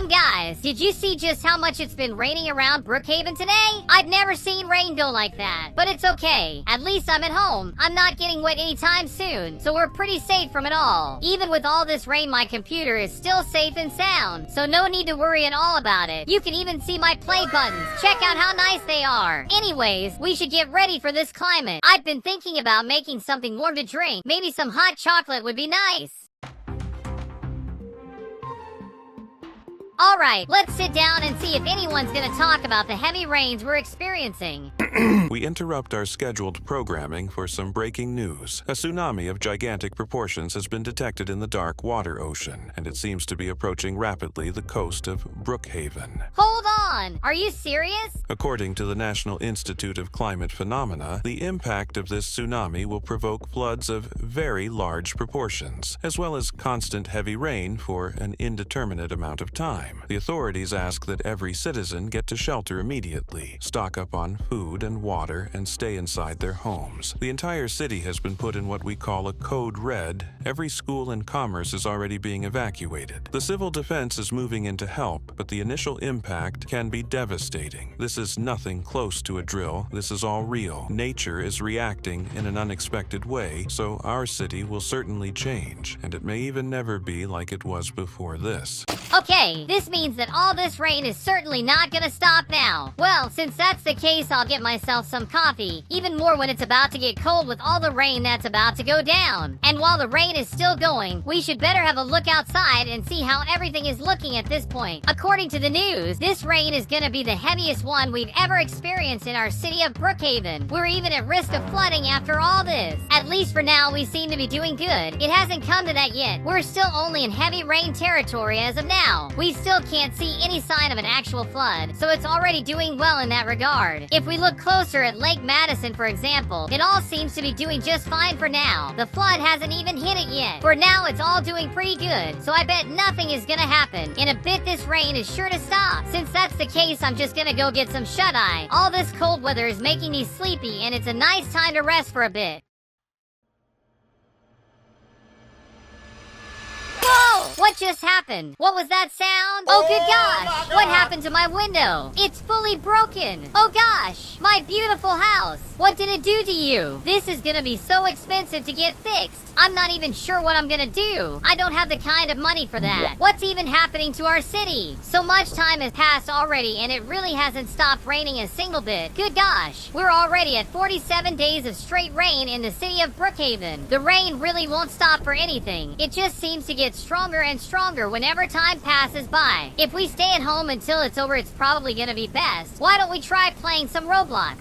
guys, did you see just how much it's been raining around Brookhaven today? I've never seen rain go like that, but it's okay. At least I'm at home. I'm not getting wet anytime soon, so we're pretty safe from it all. Even with all this rain, my computer is still safe and sound, so no need to worry at all about it. You can even see my play buttons. Check out how nice they are. Anyways, we should get ready for this climate. I've been thinking about making something warm to drink. Maybe some hot chocolate would be nice. Alright, let's sit down and see if anyone's gonna talk about the heavy rains we're experiencing. We interrupt our scheduled programming for some breaking news. A tsunami of gigantic proportions has been detected in the dark water ocean, and it seems to be approaching rapidly the coast of Brookhaven. Hold on! Are you serious? According to the National Institute of Climate Phenomena, the impact of this tsunami will provoke floods of very large proportions, as well as constant heavy rain for an indeterminate amount of time. The authorities ask that every citizen get to shelter immediately, stock up on food and water, and stay inside their homes. The entire city has been put in what we call a code red. Every school and commerce is already being evacuated. The civil defense is moving in to help, but the initial impact can be devastating. This is nothing close to a drill. This is all real. Nature is reacting in an unexpected way, so our city will certainly change, and it may even never be like it was before this. Okay, this means that all this rain is certainly not gonna stop now. Well, since that's the case, I'll get myself some coffee. Even more when it's about to get cold with all the rain that's about to go down. And while the rain is still going, we should better have a look outside and see how everything is looking at this point. According to the news, this rain is gonna be the heaviest one we've ever experienced in our city of Brookhaven. We're even at risk of flooding after all this. At least for now, we seem to be doing good. It hasn't come to that yet. We're still only in heavy rain territory as of now. We still can't see any sign of an actual flood, so it's already doing well in that regard. If we look closer at Lake Madison, for example, it all seems to be doing just fine for now. The flood hasn't even hit it yet. For now, it's all doing pretty good, so I bet nothing is gonna happen. In a bit, this rain is sure to stop. Since that's the case, I'm just gonna go get some shut-eye. All this cold weather is making me sleepy, and it's a nice time to rest for a bit. Whoa! What just happened? What was that sound? Oh good gosh! What happened to my window? It's fully broken! Oh gosh! My beautiful house! What did it do to you? This is gonna be so expensive to get fixed. I'm not even sure what I'm gonna do. I don't have the kind of money for that. What's even happening to our city? So much time has passed already and it really hasn't stopped raining a single bit. Good gosh. We're already at 47 days of straight rain in the city of Brookhaven. The rain really won't stop for anything. It just seems to get stronger and stronger whenever time passes by. If we stay at home until it's over, it's probably gonna be best. Why don't we try playing some Roblox?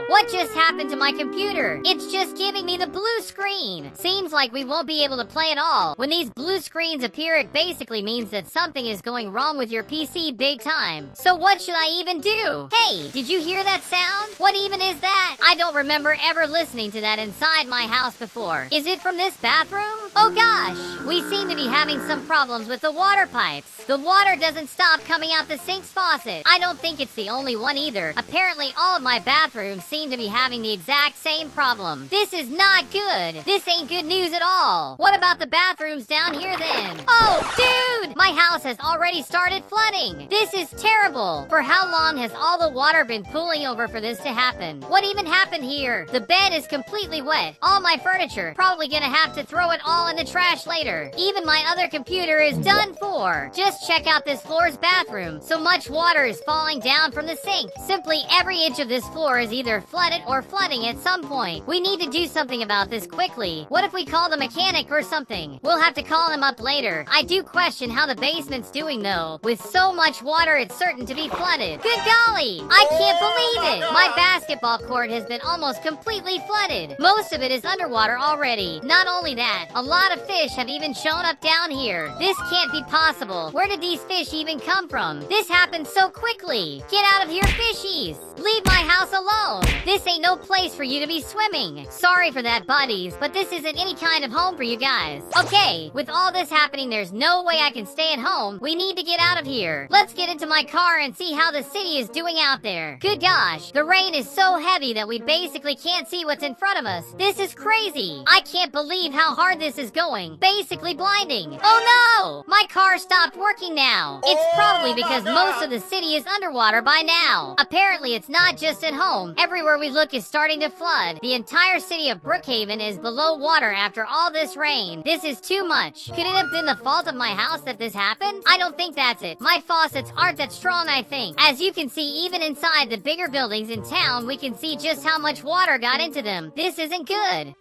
What just happened to my computer? It's just giving me the blue screen. Seems like we won't be able to play at all. When these blue screens appear, it basically means that something is going wrong with your PC big time. So what should I even do? Hey, did you hear that sound? What even is that? I don't remember ever listening to that inside my house before. Is it from this bathroom? Oh gosh, we seem to be having some problems with the water pipes. The water doesn't stop coming out the sink's faucet. I don't think it's the only one either. Apparently all of my bathrooms seem to be having the exact same problem. This is not good. This ain't good news at all. What about the bathrooms down here then? Oh, dude! My house has already started flooding. This is terrible. For how long has all the water been pooling over for this to happen? What even happened here? The bed is completely wet. All my furniture. Probably gonna have to throw it all in the trash later. Even my other computer is done for. Just check out this floor's bathroom. So much water is falling down from the sink. Simply every inch of this floor is either flooded or flooding at some point. We need to do something about this quickly. What if we call the mechanic or something? We'll have to call him up later. I do question how the basement's doing though. With so much water, it's certain to be flooded. Good golly! I can't believe it! My basketball court has been almost completely flooded. Most of it is underwater already. Not only that, a lot of fish have even shown up down here. This can't be possible. Where did these fish even come from? This happened so quickly. Get out of here, fishies! Leave my house alone! This ain't no place for you to be swimming. Sorry for that, buddies, but this isn't any kind of home for you guys. Okay, with all this happening, there's no way I can stay at home. We need to get out of here. Let's get into my car and see how the city is doing out there. Good gosh, the rain is so heavy that we basically can't see what's in front of us. This is crazy. I can't believe how hard this is going, basically blinding. Oh no! My car stopped working now. It's probably because most of the city is underwater by now. Apparently it's not just at home. Everywhere we look is starting to flood. The entire city of Brookhaven is below water after all this rain. This is too much. Could it have been the fault of my house that this happened? I don't think that's it. My faucets aren't that strong, I think. As you can see, even inside the bigger buildings in town, we can see just how much water got into them. This isn't good.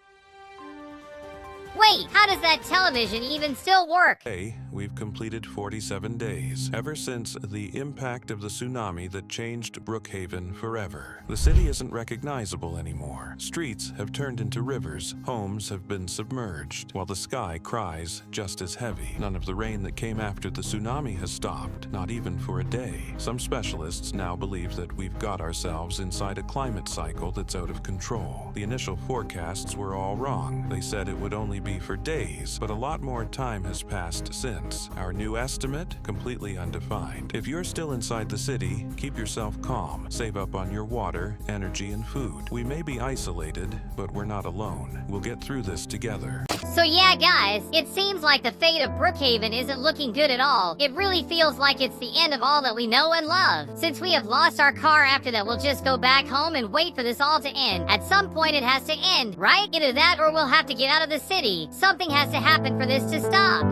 Wait, how does that television even still work? Today, we've completed 47 days, ever since the impact of the tsunami that changed Brookhaven forever. The city isn't recognizable anymore. Streets have turned into rivers, homes have been submerged, while the sky cries just as heavy. None of the rain that came after the tsunami has stopped, not even for a day. Some specialists now believe that we've got ourselves inside a climate cycle that's out of control. The initial forecasts were all wrong. They said it would only be for days, but a lot more time has passed since. Our new estimate, completely undefined. If you're still inside the city, keep yourself calm. Save up on your water, energy, and food. We may be isolated, but we're not alone. We'll get through this together. So yeah, guys, it seems like the fate of Brookhaven isn't looking good at all. It really feels like it's the end of all that we know and love. Since we have lost our car after that, we'll just go back home and wait for this all to end. At some point, it has to end, right? Either that or we'll have to get out of the city. Something has to happen for this to stop.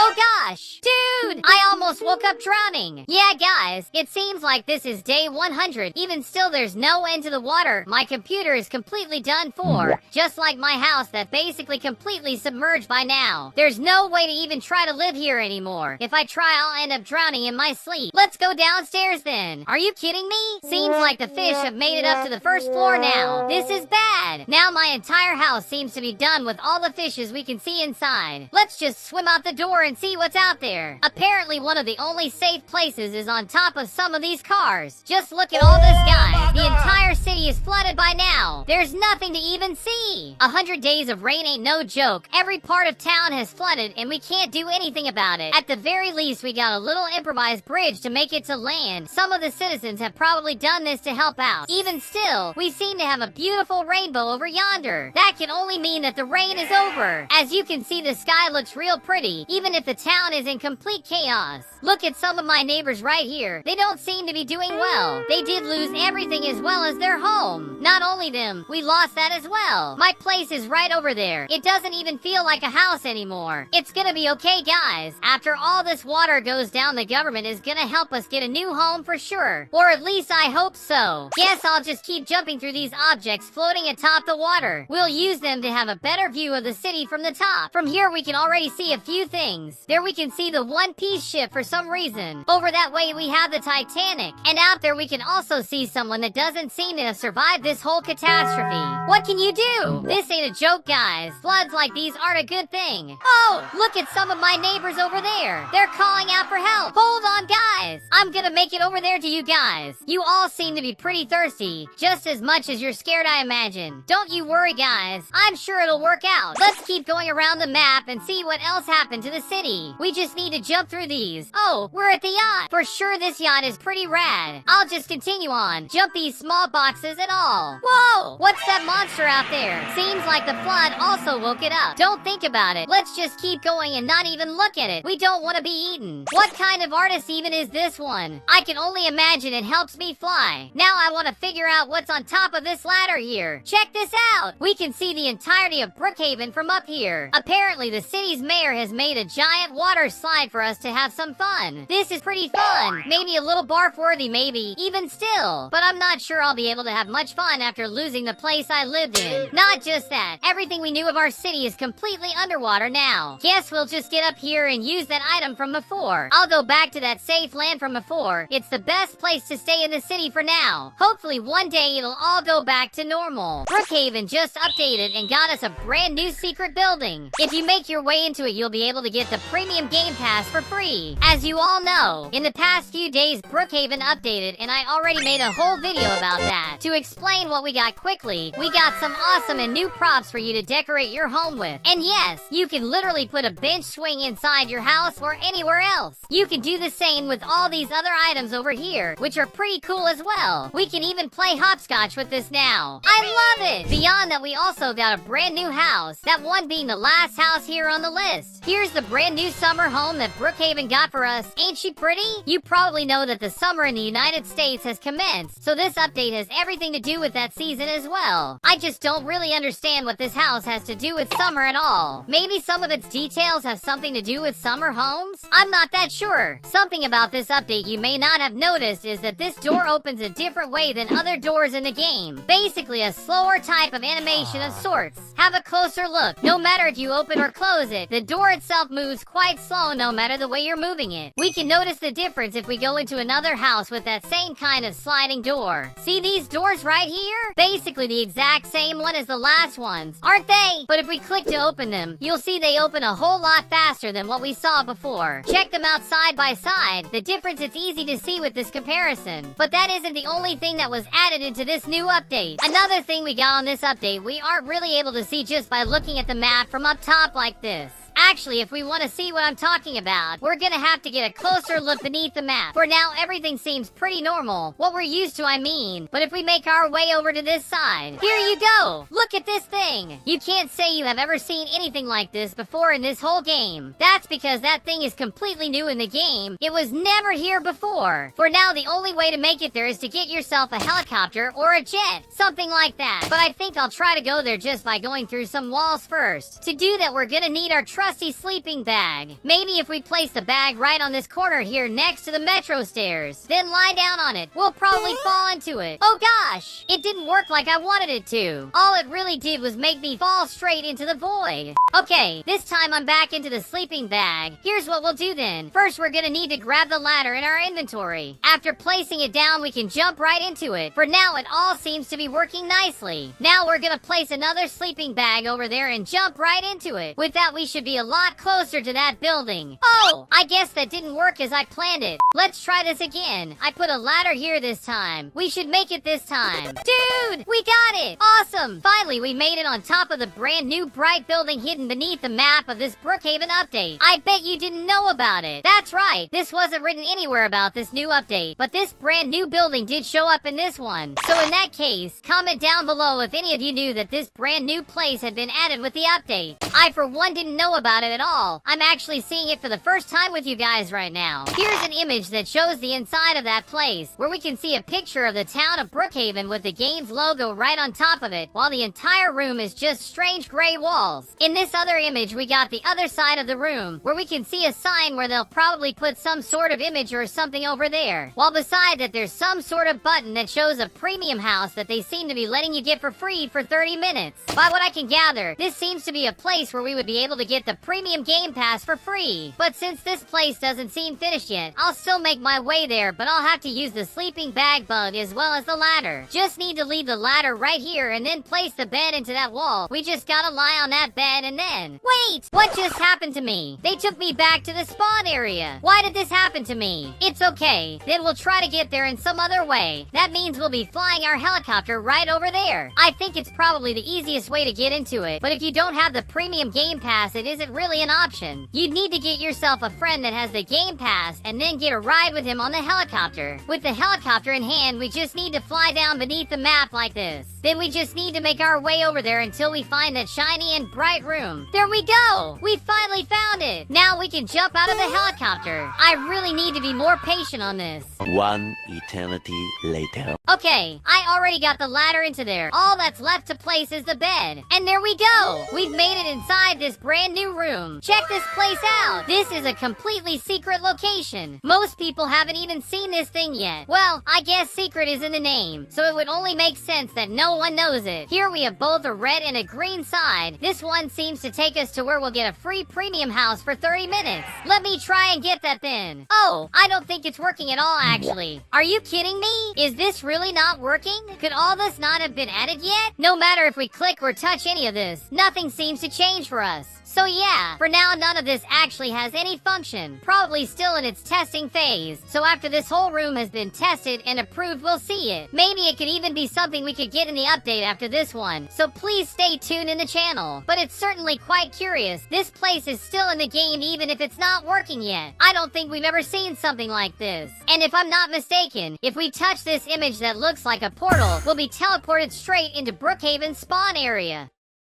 Oh gosh! Dude! I almost woke up drowning! Yeah, guys, it seems like this is day 100. Even still, there's no end to the water. My computer is completely done for. Just like my house that basically completely submerged by now. There's no way to even try to live here anymore. If I try, I'll end up drowning in my sleep. Let's go downstairs then. Are you kidding me? Seems like the fish have made it up to the first floor now. This is bad. Now my entire house seems to be done with all the fishes we can see inside. Let's just swim out the door and see what's out there. Apparently one of the only safe places is on top of some of these cars. Just look at all this, guys. The entire city is flooded by now. There's nothing to even see. 100 days of rain ain't no joke. Every part of town has flooded and we can't do anything about it. At the very least, we got a little improvised bridge to make it to land. Some of the citizens have probably done this to help out. Even still, we seem to have a beautiful rainbow over yonder. That can only mean that the rain is over. As you can see, the sky looks real pretty, even if the town is in complete chaos. Look at some of my neighbors right here. They don't seem to be doing well. They did lose everything as well as their home. Not only them, we lost that as well. My place is right over there. It doesn't even feel like a house anymore. It's gonna be okay, guys. After all this water goes down, the government is gonna help us get a new home for sure. Or at least I hope so. Guess I'll just keep jumping through these objects floating atop the water. We'll use them to have a better view of the city from the top. From here, we can already see a few things. There we can see the One Piece ship for some reason. Over that way we have the Titanic. And out there we can also see someone that doesn't seem to have survived this whole catastrophe. What can you do? This ain't a joke, guys. Floods like these aren't a good thing. Oh, look at some of my neighbors over there. They're calling out for help. Hold on, guys. I'm gonna make it over there to you guys. You all seem to be pretty thirsty. Just as much as you're scared, I imagine. Don't you worry, guys. I'm sure it'll work out. Let's keep going around the map and see what else happened to the city. We just need to jump through these. Oh, we're at the yacht. For sure this yacht is pretty rad. I'll just continue on. Jump these small boxes and all. Whoa! What's that monster out there? Seems like the flood also woke it up. Don't think about it. Let's just keep going and not even look at it. We don't want to be eaten. What kind of artist even is this one? I can only imagine it helps me fly. Now I want to figure out what's on top of this ladder here. Check this out. We can see the entirety of Brookhaven from up here. Apparently the city's mayor has made a giant water slide for us to have some fun. This is pretty fun. Maybe a little barf-worthy, maybe. Even still. But I'm not sure I'll be able to have much fun after losing the place I lived in. Not just that. Everything we knew of our city is completely underwater now. Guess we'll just get up here and use that item from before. I'll go back to that safe land from before. It's the best place to stay in the city for now. Hopefully one day it'll all go back to normal. Brookhaven just updated and got us a brand new secret building. If you make your way into it, you'll be able to get the premium game pass for for free. As you all know, in the past few days, Brookhaven updated, and I already made a whole video about that. To explain what we got quickly, we got some awesome and new props for you to decorate your home with. And yes, you can literally put a bench swing inside your house or anywhere else. You can do the same with all these other items over here, which are pretty cool as well. We can even play hopscotch with this now. I love it! Beyond that, we also got a brand new house, that one being the last house here on the list. Here's the brand new summer home that Brookhaven got for us. Ain't she pretty? You probably know that the summer in the United States has commenced, so this update has everything to do with that season as well. I just don't really understand what this house has to do with summer at all. Maybe some of its details have something to do with summer homes? I'm not that sure. Something about this update you may not have noticed is that this door opens a different way than other doors in the game. Basically a slower type of animation of sorts. Have a closer look. No matter if you open or close it, the door itself moves quite slow no matter the way you're moving it. We can notice the difference if we go into another house with that same kind of sliding door. See these doors right here? Basically the exact same one as the last ones, aren't they? But if we click to open them, you'll see they open a whole lot faster than what we saw before. Check them out side by side. The difference it's easy to see with this comparison. But that isn't the only thing that was added into this new update. Another thing we got on this update we aren't really able to see just by looking at the map from up top like this. Actually, if we want to see what I'm talking about, we're gonna have to get a closer look beneath the map. For now, everything seems pretty normal. What we're used to, I mean. But if we make our way over to this side, here you go! Look at this thing! You can't say you have ever seen anything like this before in this whole game. That's because that thing is completely new in the game. It was never here before. For now, the only way to make it there is to get yourself a helicopter or a jet. Something like that. But I think I'll try to go there just by going through some walls first. To do that, we're gonna need our trusty sleeping bag. Maybe if we place the bag right on this corner here next to the metro stairs, then lie down on it, we'll probably fall into it. Oh gosh, it didn't work like I wanted it to. All it really did was make me fall straight into the void. Okay, this time I'm back into the sleeping bag. Here's what we'll do then. First, we're gonna need to grab the ladder in our inventory. After placing it down, we can jump right into it. For now, it all seems to be working nicely. Now we're gonna place another sleeping bag over there and jump right into it. With that, we should be a lot closer to that building. Oh, I guess that didn't work as I planned it. Let's try this again. I put a ladder here this time. We should make it this time. Dude, we got it! Awesome! Finally, we made it on top of the brand new bright building hidden beneath the map of this Brookhaven update. I bet you didn't know about it. That's right. This wasn't written anywhere about this new update, but this brand new building did show up in this one. So in that case, comment down below if any of you knew that this brand new place had been added with the update. I, for one, didn't know about it at all. I'm actually seeing it for the first time with you guys right now. Here's an image that shows the inside of that place, where we can see a picture of the town of Brookhaven with the game's logo right on top of it, while the entire room is just strange gray walls. In this other image, we got the other side of the room, where we can see a sign where they'll probably put some sort of image or something over there. While beside that, there's some sort of button that shows a premium house that they seem to be letting you get for free for 30 minutes. By what I can gather, this seems to be a place where we would be able to get the premium game pass for free. But since this place doesn't seem finished yet, I'll still make my way there, but I'll have to use the sleeping bag bug as well as the ladder. Just need to leave the ladder right here and then place the bed into that wall. We just gotta lie on that bed and then... Wait! What just happened to me? They took me back to the spawn area. Why did this happen to me? It's okay. Then we'll try to get there in some other way. That means we'll be flying our helicopter right over there. I think it's probably the easiest way to get into it, but if you don't have the premium game pass, it isn't really an option. You'd need to get yourself a friend that has the game pass and then get a ride with him on the helicopter. With the helicopter in hand, we just need to fly down beneath the map like this. Then we just need to make our way over there until we find that shiny and bright room. There we go! We finally found it! Now we can jump out of the helicopter. I really need to be more patient on this. One eternity later. Okay, I already got the ladder into there. All that's left to place is the bed. And there we go! We've made it inside this brand new room. Check this place out! This is a completely secret location. Most people haven't even seen this thing yet. Well, I guess secret is in the name, so it would only make sense that no one knows it. Here we have both a red and a green side. This one seems to take us to where we'll get a free premium house for 30 minutes. Let me try and get that then. Oh, I don't think it's working at all actually. Are you kidding me? Is this really not working? Could all this not have been added yet? No matter if we click or touch any of this, nothing seems to change for us. So yeah, for now none of this actually has any function. Probably still in its testing phase. So after this whole room has been tested and approved, we'll see it. Maybe it could even be something we could get in the update after this one. So please stay tuned in the channel. But it's certainly quite curious. This place is still in the game even if it's not working yet. I don't think we've ever seen something like this. And if I'm not mistaken, if we touch this image that looks like a portal, we'll be teleported straight into Brookhaven's spawn area.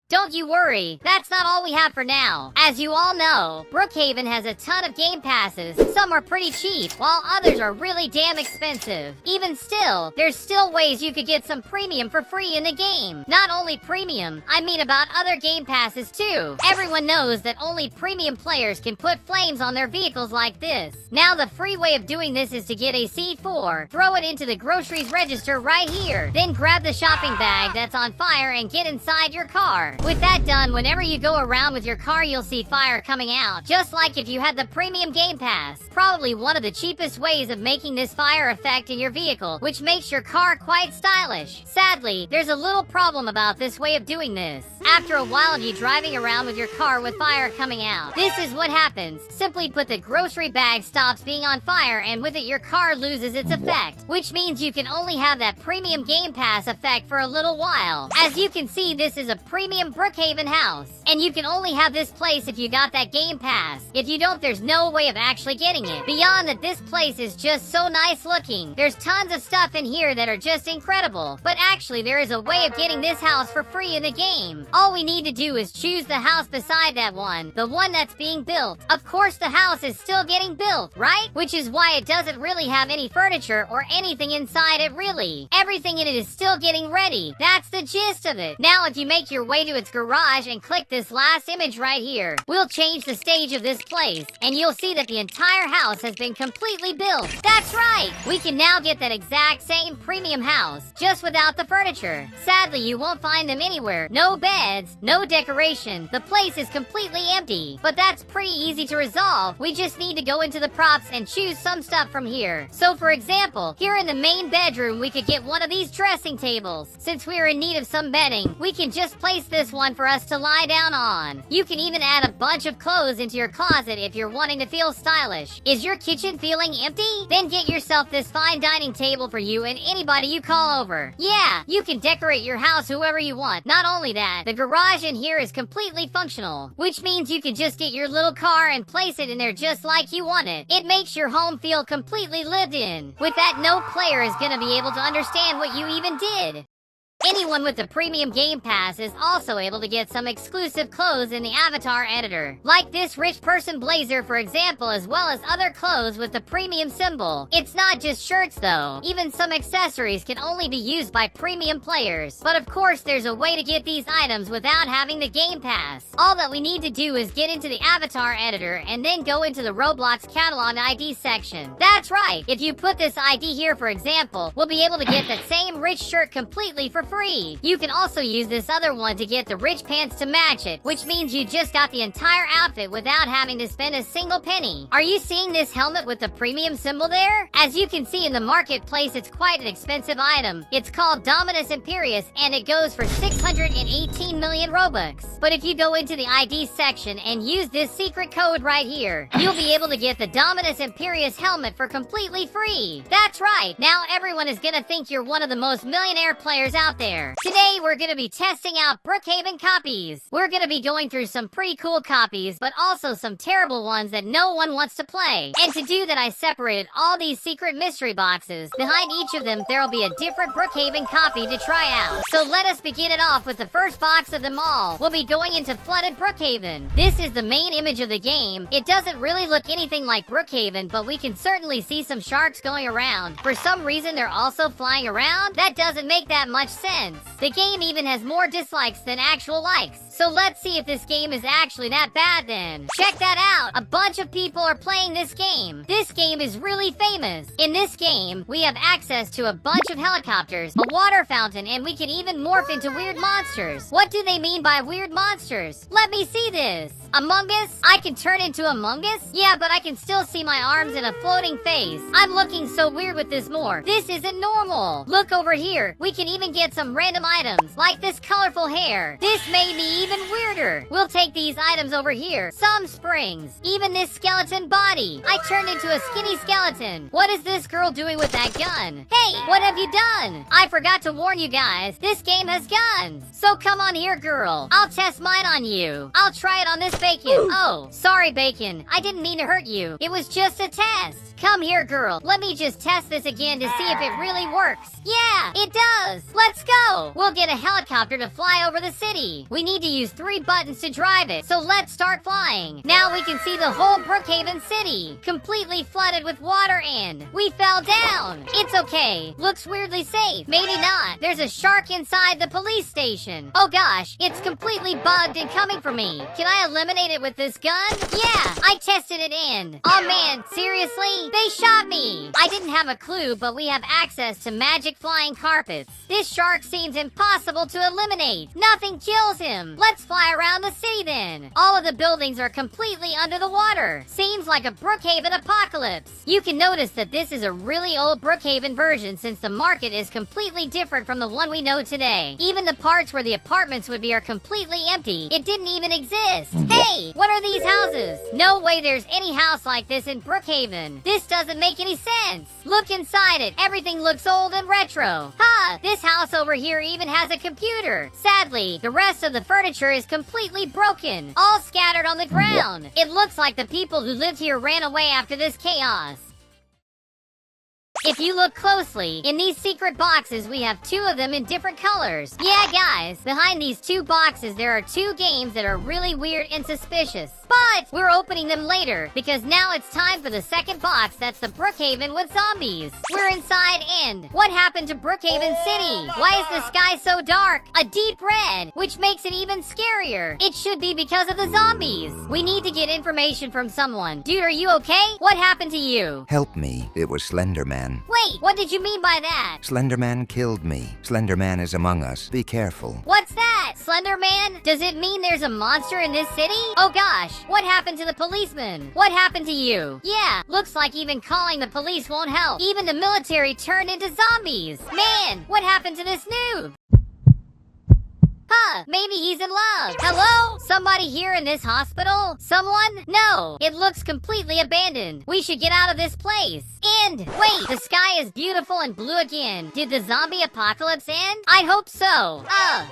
Don't you worry, that's not all we have for now. As you all know, Brookhaven has a ton of game passes. Some are pretty cheap, while others are really damn expensive. Even still, there's still ways you could get some premium for free in the game. Not only premium, I mean about other game passes too. Everyone knows that only premium players can put flames on their vehicles like this. Now the free way of doing this is to get a C4, throw it into the groceries register right here, then grab the shopping bag that's on fire and get inside your car. With that done, whenever you go around with your car, you'll see fire coming out, just like if you had the premium game pass. Probably one of the cheapest ways of making this fire effect in your vehicle, which makes your car quite stylish. Sadly, there's a little problem about this way of doing this. After a while of you driving around with your car with fire coming out, this is what happens. Simply put, the grocery bag stops being on fire, and with it your car loses its effect, which means you can only have that premium game pass effect for a little while. As you can see, this is a premium Brookhaven house, and you can only have this place if you got that game pass. If you don't, there's no way of actually getting it. Beyond that, this place is just so nice looking. There's tons of stuff in here that are just incredible, but actually there is a way of getting this house for free in the game. All we need to do is choose the house beside that one, the one that's being built. Of course the house is still getting built, right? Which is why it doesn't really have any furniture or anything inside it really. Everything in it is still getting ready. That's the gist of it. Now if you make your way to its garage and click this last image right here, we'll change the stage of this place, and you'll see that the entire house has been completely built. That's right! We can now get that exact same premium house, just without the furniture. Sadly, you won't find them anywhere. No beds, no decoration. The place is completely empty, but that's pretty easy to resolve. We just need to go into the props and choose some stuff from here. So for example, here in the main bedroom, we could get one of these dressing tables. Since we're in need of some bedding, we can just place this one for us to lie down on. You can even add a bunch of clothes into your closet if you're wanting to feel stylish. Is your kitchen feeling empty? Then get yourself this fine dining table for you and anybody you call over. Yeah, you can decorate your house whoever you want. Not only that, the garage in here is completely functional, which means you can just get your little car and place it in there just like you want it. It makes your home feel completely lived in. With that, no player is gonna be able to understand what you even did. Anyone with the premium game pass is also able to get some exclusive clothes in the avatar editor, like this rich person blazer for example, as well as other clothes with the premium symbol. It's not just shirts though, even some accessories can only be used by premium players. But of course there's a way to get these items without having the game pass. All that we need to do is get into the avatar editor and then go into the Roblox catalog ID section. That's right, if you put this ID here for example, we'll be able to get that same rich shirt completely for free. You can also use this other one to get the rich pants to match it, which means you just got the entire outfit without having to spend a single penny. Are you seeing this helmet with the premium symbol there? As you can see in the marketplace, it's quite an expensive item. It's called Dominus Imperius and it goes for 618 million Robux. But if you go into the ID section and use this secret code right here, you'll be able to get the Dominus Imperius helmet for completely free. That's right, now everyone is gonna think you're one of the most millionaire players out there. Today we're gonna be testing out Brookhaven copies. We're gonna be going through some pretty cool copies, but also some terrible ones that no one wants to play. And to do that, I separated all these secret mystery boxes. Behind each of them, there'll be a different Brookhaven copy to try out. So let us begin it off with the first box of them all. We'll be going into flooded Brookhaven. This is the main image of the game. It doesn't really look anything like Brookhaven, but we can certainly see some sharks going around. For some reason, they're also flying around? That doesn't make that much sense. The game even has more dislikes than actual likes. So let's see if this game is actually that bad then. Check that out! A bunch of people are playing this game. This game is really famous. In this game, we have access to a bunch of helicopters, a water fountain, and we can even morph into weird monsters. What do they mean by weird monsters? Let me see this! Among Us? I can turn into Among Us? Yeah, but I can still see my arms and a floating face. I'm looking so weird with this more. This isn't normal. Look over here. We can even get some random items, like this colorful hair. This made me even weirder. We'll take these items over here. Some springs. Even this skeleton body. I turned into a skinny skeleton. What is this girl doing with that gun? Hey, what have you done? I forgot to warn you guys. This game has guns. So come on here, girl. I'll test mine on you. I'll try it on this bacon. Oh, sorry, bacon. I didn't mean to hurt you. It was just a test. Come here, girl. Let me just test this again to see if it really works. Yeah, it does. Let's go. We'll get a helicopter to fly over the city. We need to use 3 buttons to drive it, so let's start flying. Now we can see the whole Brookhaven city, completely flooded with water and we fell down. It's okay. Looks weirdly safe. Maybe not. There's a shark inside the police station. Oh gosh, it's completely bugged and coming for me. Can I eliminate it with this gun? Yeah, I tested it in. Oh man, seriously? They shot me! I didn't have a clue, but we have access to magic flying carpets. This shark seems impossible to eliminate. Nothing kills him. Let's fly around the city then. All of the buildings are completely under the water. Seems like a Brookhaven apocalypse. You can notice that this is a really old Brookhaven version since the market is completely different from the one we know today. Even the parts where the apartments would be are completely empty. It didn't even exist. Hey, what are these houses? No way there's any house like this in Brookhaven. This doesn't make any sense. Look inside it. Everything looks old and retro. Huh, this house over here even has a computer. Sadly, the rest of the furniture is completely broken, all scattered on the ground. It looks like the people who lived here ran away after this chaos. If you look closely, in these secret boxes, we have 2 of them in different colors. Yeah, guys, behind these 2 boxes, there are 2 games that are really weird and suspicious. But we're opening them later, because now it's time for the second box. That's the Brookhaven with zombies. We're inside and what happened to Brookhaven City? Why is the sky so dark? A deep red, which makes it even scarier. It should be because of the zombies. We need to get information from someone. Dude, are you okay? What happened to you? Help me. It was Slenderman. Wait, what did you mean by that? Slenderman killed me. Slenderman is among us. Be careful. What's that? Slenderman? Does it mean there's a monster in this city? Oh gosh, what happened to the policeman? What happened to you? Yeah, looks like even calling the police won't help. Even the military turned into zombies. Man, what happened to this noob? Huh, maybe he's in love. Hello? Somebody here in this hospital? Someone? No, it looks completely abandoned. We should get out of this place. And wait, the sky is beautiful and blue again. Did the zombie apocalypse end? I hope so.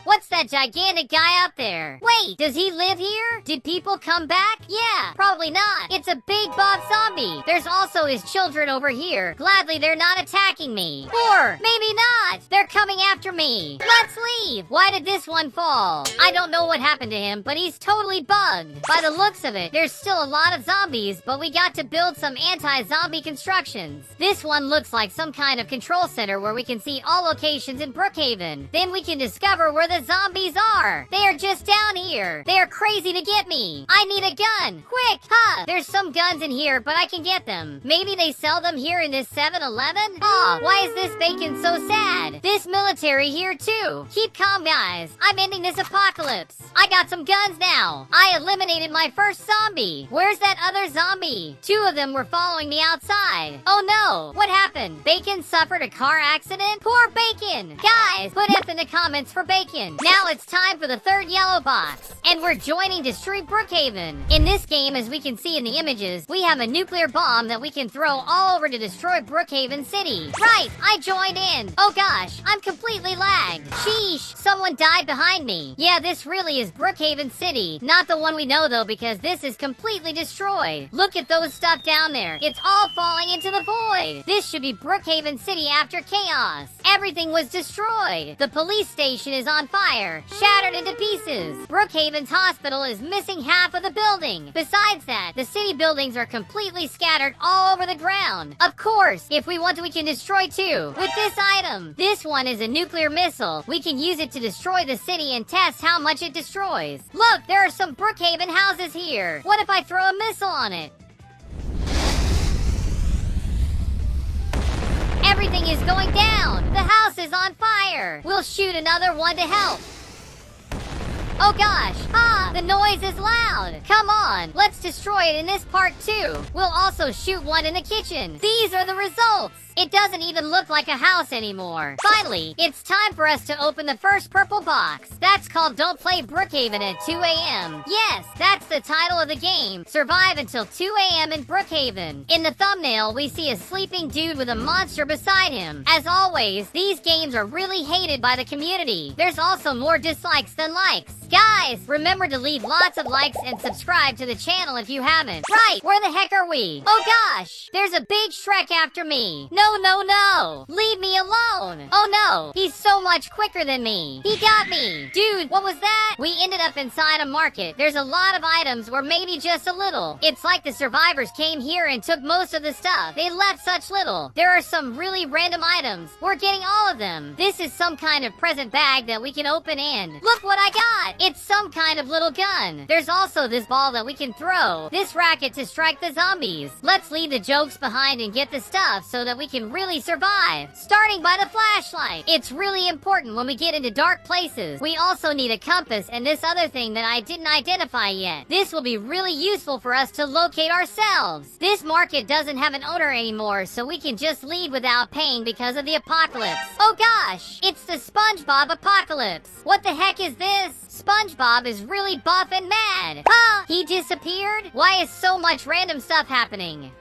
What's that gigantic guy up there? Wait, does he live here? Did people come back? Yeah, probably not. It's a big Bob zombie. There's also his children over here. Gladly they're not attacking me. Or maybe not. They're coming after me. Let's leave. Why did this one fall? I don't know what happened to him, but he's totally bugged. By the looks of it, there's still a lot of zombies, but we got to build some anti-zombie construction. This one looks like some kind of control center where we can see all locations in Brookhaven. Then we can discover where the zombies are. They are just down here. They are crazy to get me. I need a gun. Quick! Huh, there's some guns in here, but I can get them. Maybe they sell them here in this 7-Eleven? Aw, why is this bacon so sad? This military here too. Keep calm, guys. I'm ending this apocalypse. I got some guns now. I eliminated my first zombie. Where's that other zombie? 2 of them were following me outside. Oh no! What happened? Bacon suffered a car accident? Poor Bacon! Guys, put F in the comments for Bacon. Now it's time for the 3rd yellow box. And we're joining Destroy Brookhaven. In this game, as we can see in the images, we have a nuclear bomb that we can throw all over to destroy Brookhaven City. Right, I joined in. Oh gosh, I'm completely lagged. Sheesh, someone died behind me. Yeah, this really is Brookhaven City. Not the one we know though, because this is completely destroyed. Look at those stuff down there. It's all falling into the void. This should be Brookhaven City after chaos. Everything was destroyed. The police station is on fire, shattered into pieces. Brookhaven's hospital is missing half of the building. Besides that, the city buildings are completely scattered all over the ground. Of course, if we want to, we can destroy too. With this item, this one is a nuclear missile. We can use it to destroy the city and test how much it destroys. Look, there are some Brookhaven houses here. What if I throw a missile on it? Everything is going down. The house is on fire. We'll shoot another one to help. Oh gosh! Ah! The noise is loud! Come on! Let's destroy it in this part too! We'll also shoot one in the kitchen! These are the results! It doesn't even look like a house anymore. Finally, it's time for us to open the first purple box. That's called Don't Play Brookhaven at 2 a.m. Yes, that's the title of the game. Survive until 2 a.m. in Brookhaven. In the thumbnail, we see a sleeping dude with a monster beside him. As always, these games are really hated by the community. There's also more dislikes than likes. Guys, remember to leave lots of likes and subscribe to the channel if you haven't. Right, where the heck are we? Oh gosh, there's a big Shrek after me. No, no, no! Leave me alone! Oh no! He's so much quicker than me! He got me! Dude, what was that? We ended up inside a market. There's a lot of items, or maybe just a little. It's like the survivors came here and took most of the stuff. They left such little. There are some really random items. We're getting all of them. This is some kind of present bag that we can open in. Look what I got! It's some kind of little gun. There's also this ball that we can throw. This racket to strike the zombies. Let's leave the jokes behind and get the stuff so that we can really survive. Starting by the flashlight. It's really important when we get into dark places. We also need a compass and this other thing that I didn't identify yet. This will be really useful for us to locate ourselves. This market doesn't have an owner anymore, so we can just leave without paying because of the apocalypse. Oh gosh, it's the SpongeBob apocalypse. What the heck is this? SpongeBob is really buff and mad. Huh? He disappeared? Why is so much random stuff happening?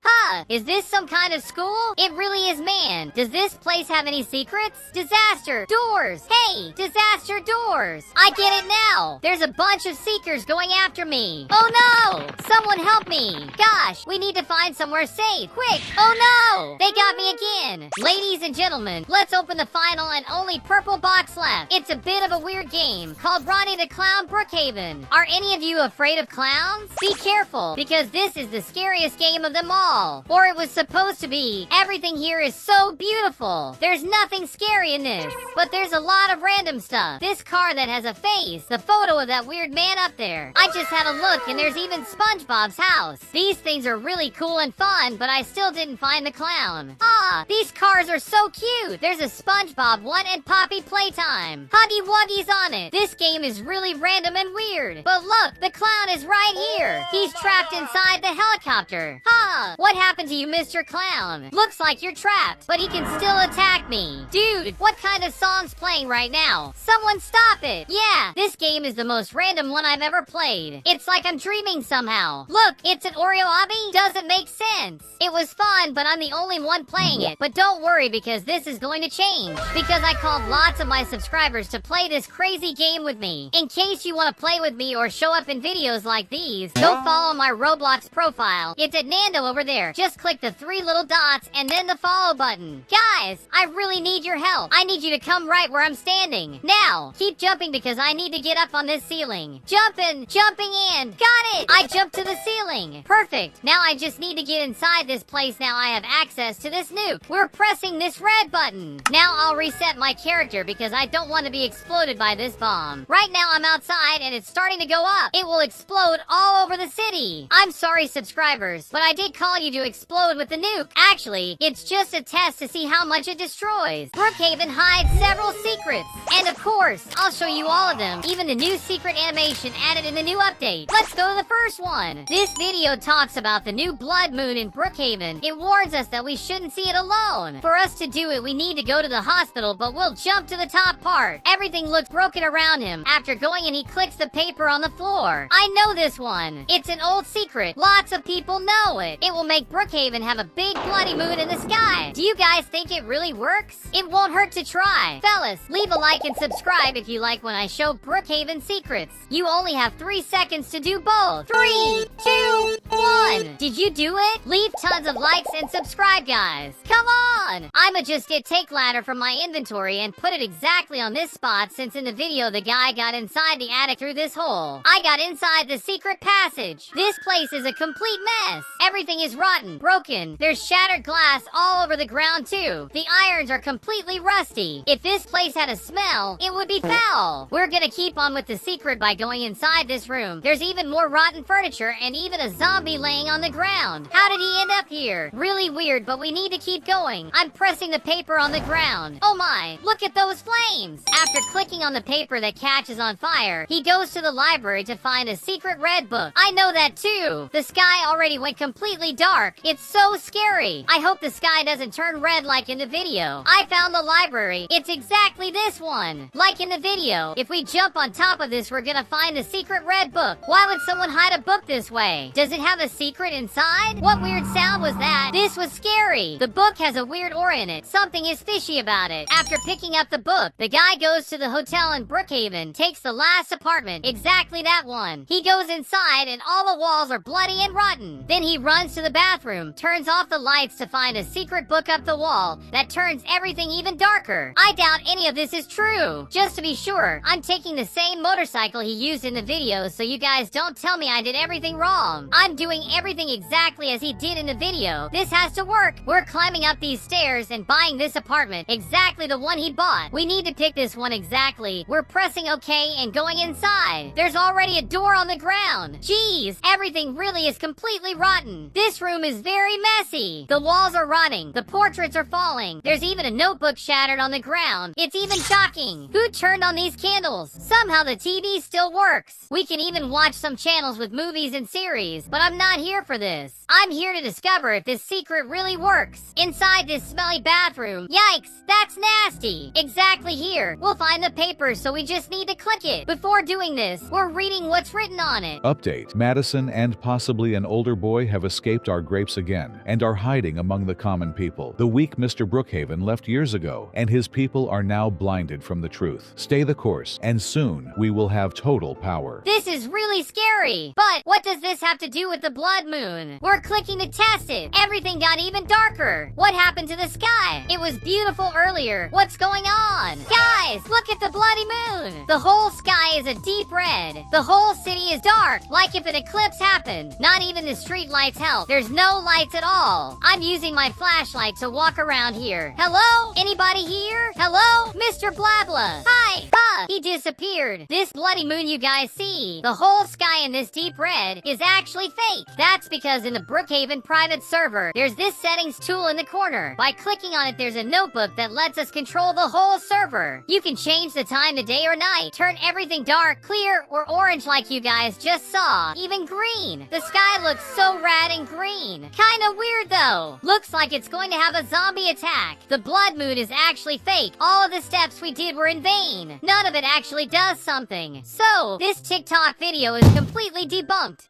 Huh, is this some kind of school? It really is, man. Does this place have any secrets? Disaster doors. Hey, disaster doors. I get it now. There's a bunch of seekers going after me. Oh no, someone help me. Gosh, we need to find somewhere safe. Quick. Oh no, they got me again. Ladies and gentlemen, let's open the final and only purple box left. It's a bit of a weird game called Ronnie the Clown Brookhaven. Are any of you afraid of clowns? Be careful, because this is the scariest game of them all. Or it was supposed to be. Everything here is so beautiful. There's nothing scary in this. But there's a lot of random stuff. This car that has a face. The photo of that weird man up there. I just had a look and there's even SpongeBob's house. These things are really cool and fun, but I still didn't find the clown. Ah, these cars are so cute. There's a SpongeBob one and Poppy Playtime. Huggy Wuggy's on it. This game is really random and weird. But look, the clown is right here. He's trapped inside the helicopter. Huh. What happened to you, Mr. Clown? Looks like you're trapped, but he can still attack me. Dude, what kind of song's playing right now? Someone stop it. Yeah, this game is the most random one I've ever played. It's like I'm dreaming somehow. Look, it's an Oreo obby? Doesn't make sense. It was fun, but I'm the only one playing it. But don't worry, because this is going to change. Because I called lots of my subscribers to play this crazy game with me. In case you want to play with me or show up in videos like these, go follow my Roblox profile. It's at Nando over there. Just click the 3 little dots and then the follow button. Guys, I really need your help. I need you to come right where I'm standing. Now, keep jumping because I need to get up on this ceiling. Jumping in. Got it! I jumped to the ceiling. Perfect. Now I just need to get inside this place. Now I have access to this nuke. We're pressing this red button. Now I'll reset my character because I don't want to be exploded by this bomb. Right now I'm outside and it's starting to go up. It will explode all over the city. I'm sorry, subscribers, but I did call you to explode with the nuke. Actually, it's just a test to see how much it destroys. Brookhaven hides several secrets. And of course, I'll show you all of them. Even the new secret animation added in the new update. Let's go to the first one. This video talks about the new blood moon in Brookhaven. It warns us that we shouldn't see it alone. For us to do it, we need to go to the hospital, but we'll jump to the top part. Everything looks broken around him. After going in, he clicks the paper on the floor. I know this one. It's an old secret. Lots of people know it. It will make Brookhaven have a big bloody moon in the sky. Do you guys think it really works? It won't hurt to try. Fellas, leave a like and subscribe if you like when I show Brookhaven secrets. You only have 3 seconds to do both. 3, 2, 1. Did you do it? Leave tons of likes and subscribe, guys. Come on! I'ma just get take ladder from my inventory and put it exactly on this spot, since in the video the guy got inside the attic through this hole. I got inside the secret passage. This place is a complete mess. Everything is is rotten, broken. There's shattered glass all over the ground too. The irons are completely rusty. If this place had a smell, it would be foul. We're gonna keep on with the secret by going inside this room. There's even more rotten furniture and even a zombie laying on the ground. How did he end up here? Really weird, but we need to keep going. I'm pressing the paper on the ground. Oh my, look at those flames. After clicking on the paper that catches on fire, he goes to the library to find a secret red book. I know that too. The sky already went completely dark. It's so scary. I hope the sky doesn't turn red like in the video. I found the library. It's exactly this one. Like in the video, if we jump on top of this, we're gonna find a secret red book. Why would someone hide a book this way? Does it have a secret inside? What weird sound was that? This was scary. The book has a weird aura in it. Something is fishy about it. After picking up the book, the guy goes to the hotel in Brookhaven, takes the last apartment, exactly that one. He goes inside and all the walls are bloody and rotten. Then he runs to the bathroom, turns off the lights to find a secret book up the wall that turns everything even darker. I doubt any of this is true. Just to be sure, I'm taking the same motorcycle he used in the video, so you guys don't tell me I did everything wrong. I'm doing everything exactly as he did in the video. This has to work. We're climbing up these stairs and buying this apartment, exactly the one he bought. We need to pick this one exactly. We're pressing OK and going inside. There's already a door on the ground. Jeez, everything really is completely rotten. This room is very messy. The walls are rotting. The portraits are falling. There's even a notebook shattered on the ground. It's even shocking. Who turned on these candles? Somehow the TV still works. We can even watch some channels with movies and series, but I'm not here for this. I'm here to discover if this secret really works. Inside this smelly bathroom. Yikes, that's nasty. Exactly here. We'll find the paper, so we just need to click it. Before doing this, we're reading what's written on it. Update. Madison and possibly an older boy have escaped our grapes again and are hiding among the common people. The weak Mr. Brookhaven left years ago, and his people are now blinded from the truth. Stay the course, and soon we will have total power. This is really scary. But what does this have to do with the blood moon? We're clicking to test it. Everything got even darker. What happened to the sky? It was beautiful earlier. What's going on? Guys, look at the bloody moon. The whole sky is a deep red. The whole city is dark, like if an eclipse happened. Not even the street lights help. There's no lights at all. I'm using my flashlight to walk around here. Hello? Anybody here? Hello? Mr. Blabla. Hi. Huh. He disappeared. This bloody moon you guys see, the whole sky in this deep red is actually fake. That's because in the Brookhaven private server, there's this settings tool in the corner. By clicking on it, there's a notebook that lets us control the whole server. You can change the time to day or night, turn everything dark, clear, or orange like you guys just saw. Even green. The sky looks so rad and green. Kinda weird though. Looks like it's going to have a zombie attack. The blood moon is actually fake. All of the steps we did were in vain. None of it actually does something. So, this TikTok video is completely debunked.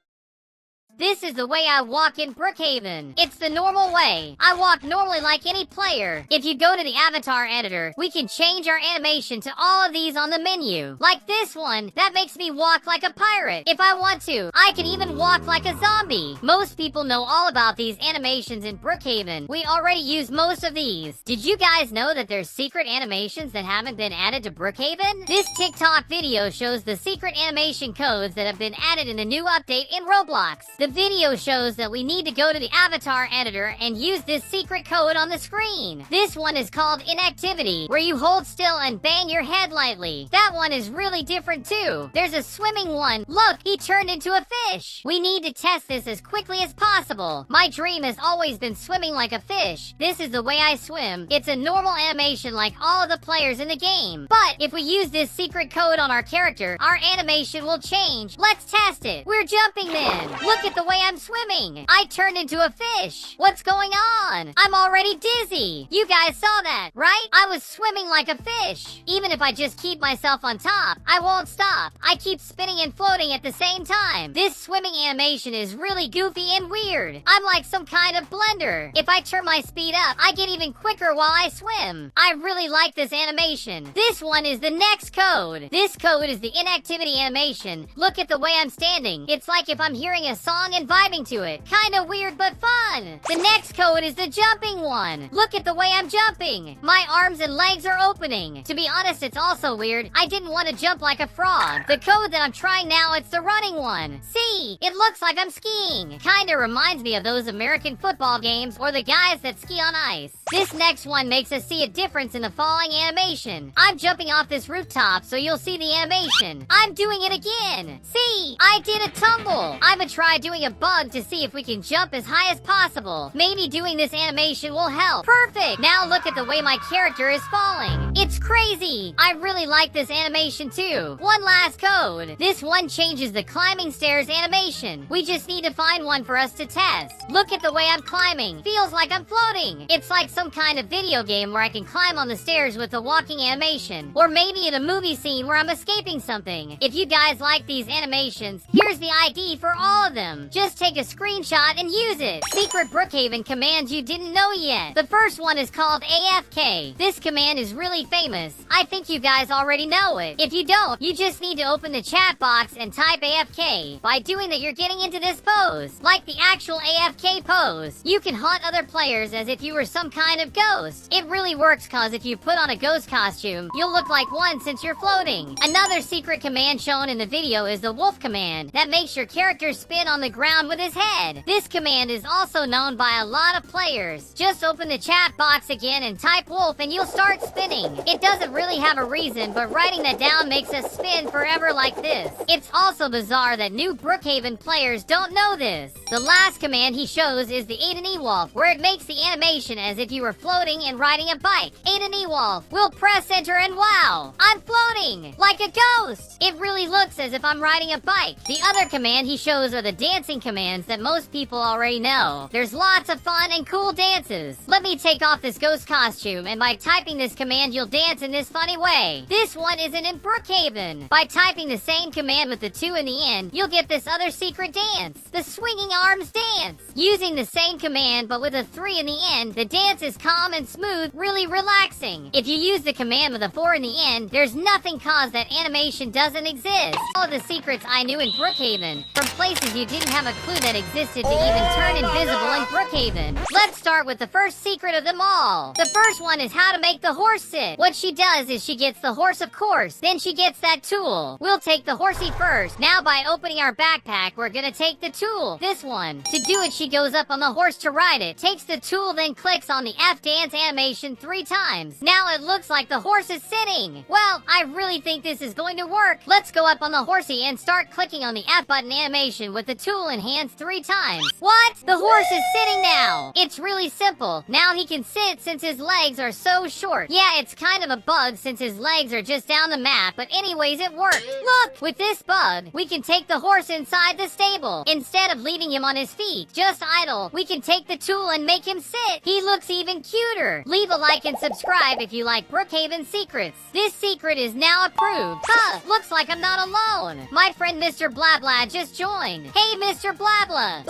This is the way I walk in Brookhaven. It's the normal way. I walk normally like any player. If you go to the avatar editor, we can change our animation to all of these on the menu. Like this one, that makes me walk like a pirate. If I want to, I can even walk like a zombie. Most people know all about these animations in Brookhaven. We already use most of these. Did you guys know that there's secret animations that haven't been added to Brookhaven? This TikTok video shows the secret animation codes that have been added in the new update in Roblox. The video shows that we need to go to the avatar editor and use this secret code on the screen. This one is called inactivity, where you hold still and bang your head lightly. That one is really different too. There's a swimming one. Look, he turned into a fish. We need to test this as quickly as possible. My dream has always been swimming like a fish. This is the way I swim. It's a normal animation like all of the players in the game. But if we use this secret code on our character, our animation will change. Let's test it. We're jumping then. Look at the way I'm swimming. I turned into a fish. What's going on? I'm already dizzy. You guys saw that, right? I was swimming like a fish. Even if I just keep myself on top, I won't stop. I keep spinning and floating at the same time. This swimming animation is really goofy and weird. I'm like some kind of blender. If I turn my speed up, I get even quicker while I swim. I really like this animation. This one is the next code. This code is the inactivity animation. Look at the way I'm standing. It's like if I'm hearing a song song and vibing to it. Kinda weird but fun. The next code is the jumping one. Look at the way I'm jumping. My arms and legs are opening. To be honest, it's also weird. I didn't want to jump like a frog. The code that I'm trying now, it's the running one. See, it looks like I'm skiing. Kinda reminds me of those American football games or the guys that ski on ice. This next one makes us see a difference in the falling animation. I'm jumping off this rooftop, so you'll see the animation. I'm doing it again. See, I did a tumble. I'ma try doing a bug to see if we can jump as high as possible. Maybe doing this animation will help. Perfect. Now look at the way my character is falling. It's crazy. I really like this animation too. One last code. This one changes the climbing stairs animation. We just need to find one for us to test. Look at the way I'm climbing. Feels like I'm floating. It's like some kind of video game where I can climb on the stairs with the walking animation. Or maybe in a movie scene where I'm escaping something. If you guys like these animations, here's the ID for all of them. Just take a screenshot and use it. Secret Brookhaven commands you didn't know yet. The first one is called AFK. This command is really famous. I think you guys already know it. If you don't, you just need to open the chat box and type AFK. By doing that, you're getting into this pose. Like the actual AFK pose. You can haunt other players as if you were some kind of ghost. It really works cause if you put on a ghost costume, you'll look like one since you're floating. Another secret command shown in the video is the wolf command that makes your character spin on the ground with his head. This command is also known by a lot of players. Just open the chat box again and type wolf and you'll start spinning. It doesn't really have a reason, but writing that down makes us spin forever like this. It's also bizarre that new Brookhaven players don't know this. The last command he shows is the Aiden Ewolf, where it makes the animation as if you were floating and riding a bike. Aiden Ewolf. We'll press enter and wow, I'm floating like a ghost. It really looks as if I'm riding a bike. The other command he shows are the dancing commands that most people already know. There's lots of fun and cool dances. Let me take off this ghost costume, and by typing this command, you'll dance in this funny way. This one isn't in Brookhaven. By typing the same command with the 2 in the end, you'll get this other secret dance, the swinging arms dance. Using the same command but with a 3 in the end, the dance is calm and smooth, really relaxing. If you use the command with a 4 in the end, there's nothing cause that animation doesn't exist. All of the secrets I knew in Brookhaven, from places you didn't have a clue that existed to even turn invisible in Brookhaven. Let's start with the first secret of them all. The first one is how to make the horse sit. What she does is she gets the horse, of course, then she gets that tool. We'll take the horsey first. Now by opening our backpack, we're gonna take the tool, this one. To do it, she goes up on the horse to ride it, takes the tool, then clicks on the F dance animation 3 times. Now it looks like the horse is sitting. Well, I really think this is going to work. Let's go up on the horsey and start clicking on the F button animation with the tool in hands 3 times. What? The horse is sitting now. It's really simple. Now he can sit since his legs are so short. Yeah, it's kind of a bug since his legs are just down the map, but anyways, it worked. Look, with this bug, we can take the horse inside the stable. Instead of leaving him on his feet, just idle, we can take the tool and make him sit. He looks even cuter. Leave a like and subscribe if you like Brookhaven secrets. This secret is now approved. Huh, looks like I'm not alone. My friend Mr. Blabla just joined. Hey, Mr. Blabla.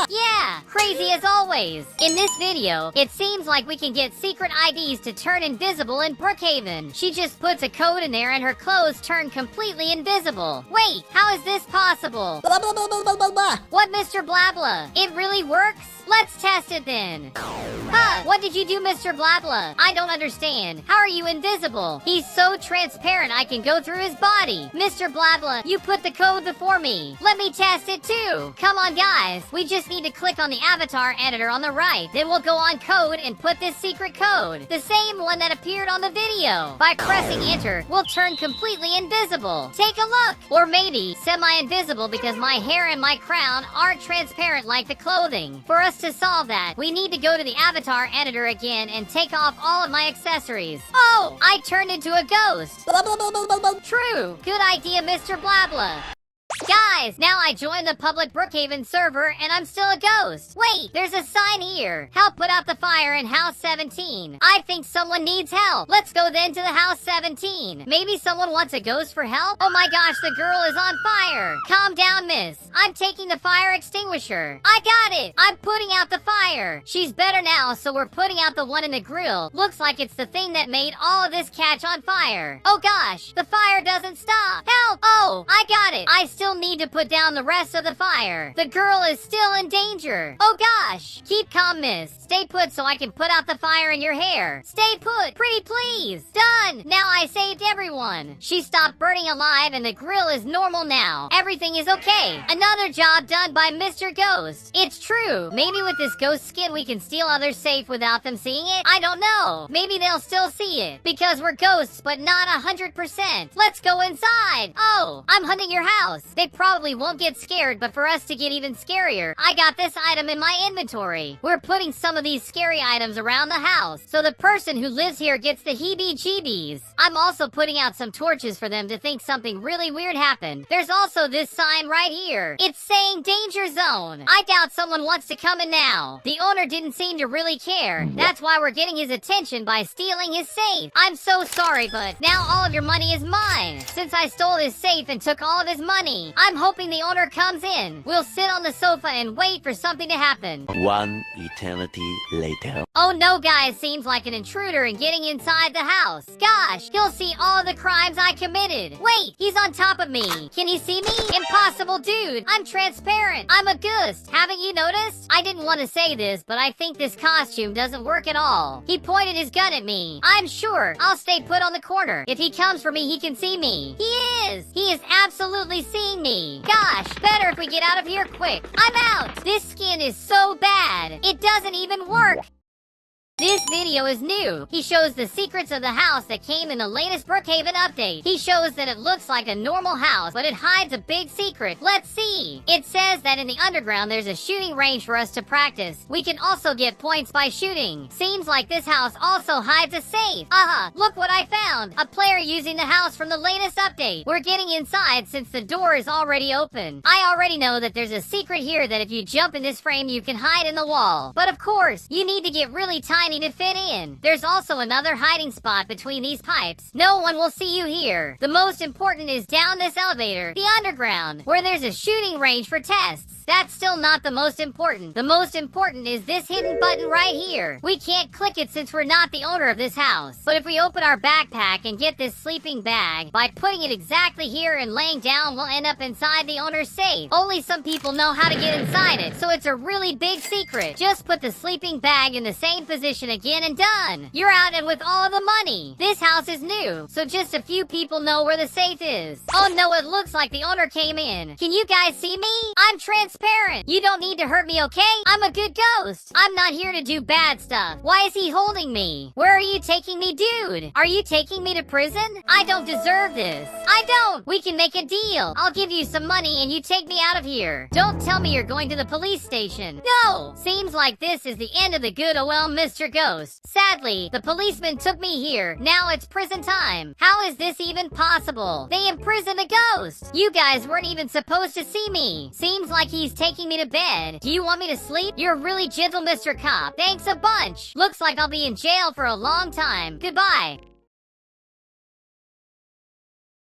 Yeah, crazy as always. In this video, it seems like we can get secret IDs to turn invisible in Brookhaven. She just puts a code in there and her clothes turn completely invisible. Wait, how is this possible? What, Mr. Blabla? It really works? Let's test it then. Huh, what did you do, Mr. Blabla? I don't understand. How are you invisible? He's so transparent I can go through his body. Mr. Blabla, you put the code before me. Let me test it too. Come on, guys. We just need to click on the avatar editor on the right. Then we'll go on code and put this secret code, the same one that appeared on the video. By pressing enter, we'll turn completely invisible. Take a look. Or maybe semi-invisible because my hair and my crown aren't transparent like the clothing. For us to solve that, we need to go to the avatar editor again and take off all of my accessories. Oh, I turned into a ghost. True. Good idea, Mr. Blabla. Guys, now I joined the public Brookhaven server and I'm still a ghost. Wait, there's a sign here. Help put out the fire in house 17. I think someone needs help. Let's go then to the house 17. Maybe someone wants a ghost for help? Oh my gosh, the girl is on fire. Calm down, miss. I'm taking the fire extinguisher. I got it. I'm putting out the fire. She's better now, so we're putting out the one in the grill. Looks like it's the thing that made all of this catch on fire. Oh gosh, the fire doesn't stop. Help! Oh, I got it. I still still need to put down the rest of the fire. The girl is still in danger. Oh gosh. Keep calm, miss. Stay put so I can put out the fire in your hair. Stay put. Pretty please. Done. Now I saved everyone. She stopped burning alive and the grill is normal now. Everything is okay. Another job done by Mr. Ghost. It's true. Maybe with this ghost skin we can steal others safe without them seeing it? I don't know. Maybe they'll still see it. Because we're ghosts, but not 100%. Let's go inside. Oh, I'm hunting your house. They probably won't get scared, but for us to get even scarier, I got this item in my inventory. We're putting some of these scary items around the house, so the person who lives here gets the heebie-jeebies. I'm also putting out some torches for them to think something really weird happened. There's also this sign right here. It's saying danger zone. I doubt someone wants to come in now. The owner didn't seem to really care. That's why we're getting his attention by stealing his safe. I'm so sorry, but now all of your money is mine. Since I stole his safe and took all of his money, I'm hoping the owner comes in. We'll sit on the sofa and wait for something to happen. One eternity later. Oh no, guys, seems like an intruder and getting inside the house. Gosh, he'll see all of the crimes I committed. Wait, he's on top of me. Can he see me? Impossible, dude. I'm transparent. I'm a ghost. Haven't you noticed? I didn't want to say this, but I think this costume doesn't work at all. He pointed his gun at me. I'm sure. I'll stay put on the corner. If he comes for me, he can see me. He is. He is absolutely seeing me. Gosh, better if we get out of here quick. I'm out. This skin is so bad. It doesn't even work. This video is new. He shows the secrets of the house that came in the latest Brookhaven update. He shows that it looks like a normal house, but it hides a big secret. Let's see. It says that in the underground there's a shooting range for us to practice. We can also get points by shooting. Seems like this house also hides a safe. Look what I found. A player using the house from the latest update. We're getting inside since the door is already open. I already know that there's a secret here that if you jump in this frame you can hide in the wall. But of course, you need to get really tiny to fit in. There's also another hiding spot between these pipes. No one will see you here. The most important is down this elevator, the underground, where there's a shooting range for tests. That's still not the most important. The most important is this hidden button right here. We can't click it since we're not the owner of this house. But if we open our backpack and get this sleeping bag, by putting it exactly here and laying down, we'll end up inside the owner's safe. Only some people know how to get inside it, so it's a really big secret. Just put the sleeping bag in the same position again and done. You're out and with all of the money. This house is new, so just a few people know where the safe is. Oh no, it looks like the owner came in. Can you guys see me? I'm transparent. You don't need to hurt me, okay? I'm a good ghost. I'm not here to do bad stuff. Why is he holding me? Where are you taking me, dude? Are you taking me to prison? I don't deserve this. I don't. We can make a deal. I'll give you some money and you take me out of here. Don't tell me you're going to the police station. No! Seems like this is the end of the good OL Mr. Ghost. Sadly, the policeman took me here. Now it's prison time. How is this even possible? They imprisoned a ghost. You guys weren't even supposed to see me. Seems like he's taking me to bed. Do you want me to sleep? You're really gentle, Mr. Cop. Thanks a bunch. Looks like I'll be in jail for a long time. Goodbye.